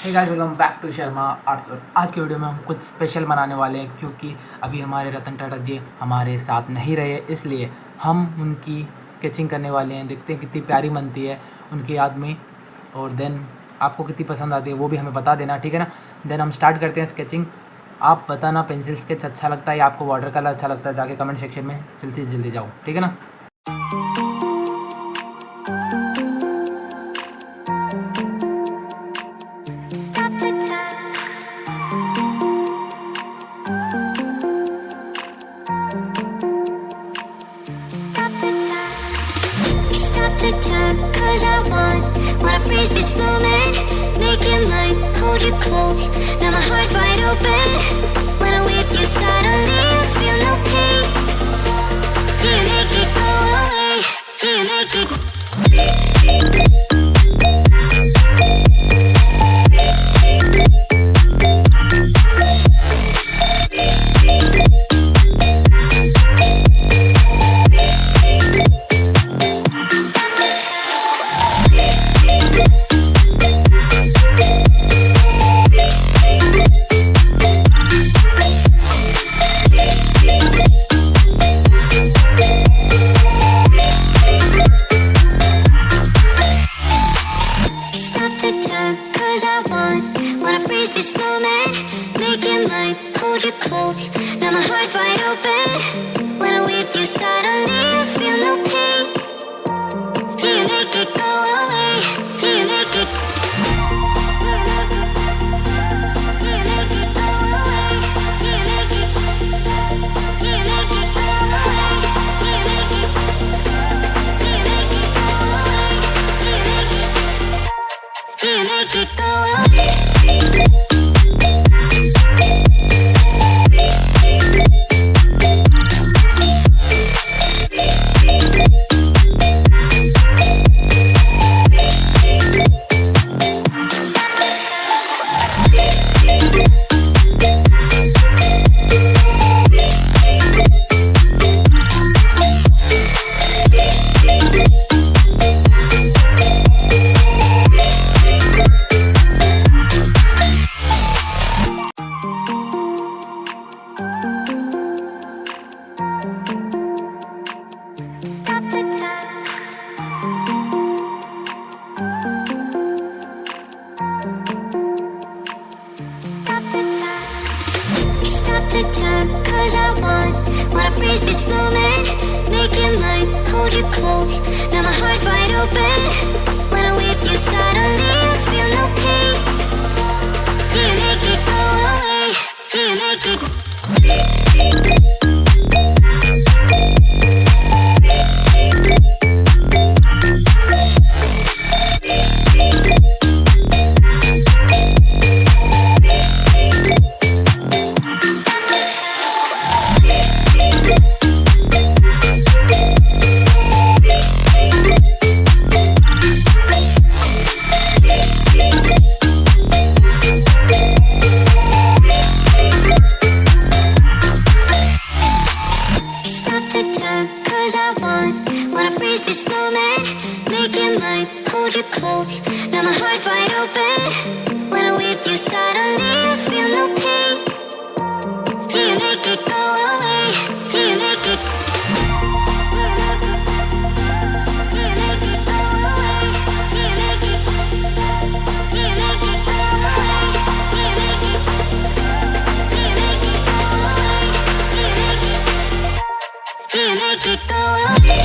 Hey guys, welcome back to Sharma arts. और आज के वीडियो में हम कुछ स्पेशल मनाने वाले हैं क्योंकि अभी हमारे रतन टाटा जी हमारे साथ नहीं रहे, इसलिए हम उनकी स्केचिंग करने वाले हैं। देखते हैं कितनी प्यारी बनती है उनकी याद में, और देन आपको कितनी पसंद आती है वो भी हमें बता देना, ठीक है ना। देन हम स्टार्ट करते हैं स्केचिंग। आप बताना पेंसिल स्केच अच्छा लगता है या आपको वाटर कलर अच्छा लगता है, जाके कमेंट सेक्शन में जल्दी से जल्दी जाओ, ठीक है ना। The time, 'cause I wanna freeze this moment, make it mine, hold you close. Now my heart's wide open. When I'm with you, suddenly I feel no pain. Do you make it go away? Do you make it? Wanna freeze this moment, make it mine, hold you close. Now my heart's wide open. When I'm with you, suddenly I feel no pain. Do you make it go away? Do you make it? Do you make it go away? Do you make it? Do you make it go away? Do you make it? Do you make it go away? Do you make it go away? The time, 'cause I wanna freeze this moment, make it mine, hold you close. Now my heart's wide open. When I'm with you, suddenly I feel no pain. Do you make it go away? Do you make it? Wanna freeze this moment, make it mine, hold you close. Now my heart's wide open. When I'm with you, suddenly I feel no pain. Do you make it go away? Do you make it? Do you make it go away? Do you make it? Do you make it go away? Do you make it? Do you make it go away? Do you make it go away?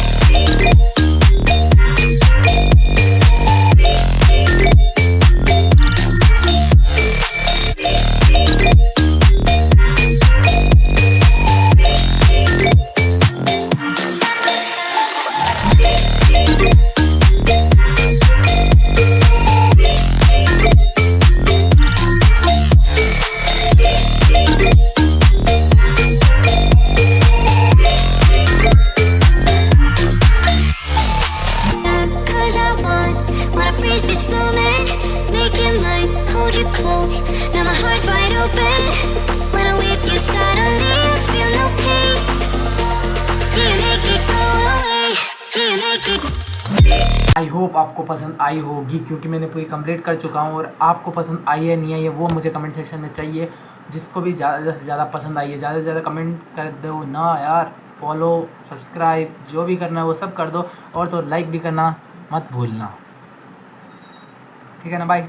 You close. Now my heart's wide open. When I'm with you, suddenly I feel no pain. Do you make it go away? Do you make it? I hope आपको पसंद आई होगी, क्योंकि मैंने पूरी complete कर चुका हूँ। और आपको पसंद आई है नहीं आई है वो मुझे कमेंट सेक्शन में चाहिए। जिसको भी ज़्यादा से ज़्यादा पसंद आई है ज़्यादा से ज़्यादा कमेंट कर दो ना यार। फॉलो सब्सक्राइब जो भी करना है वो सब कर दो, और तो लाइक भी करना मत भूलना। ठीक है ना, बाय।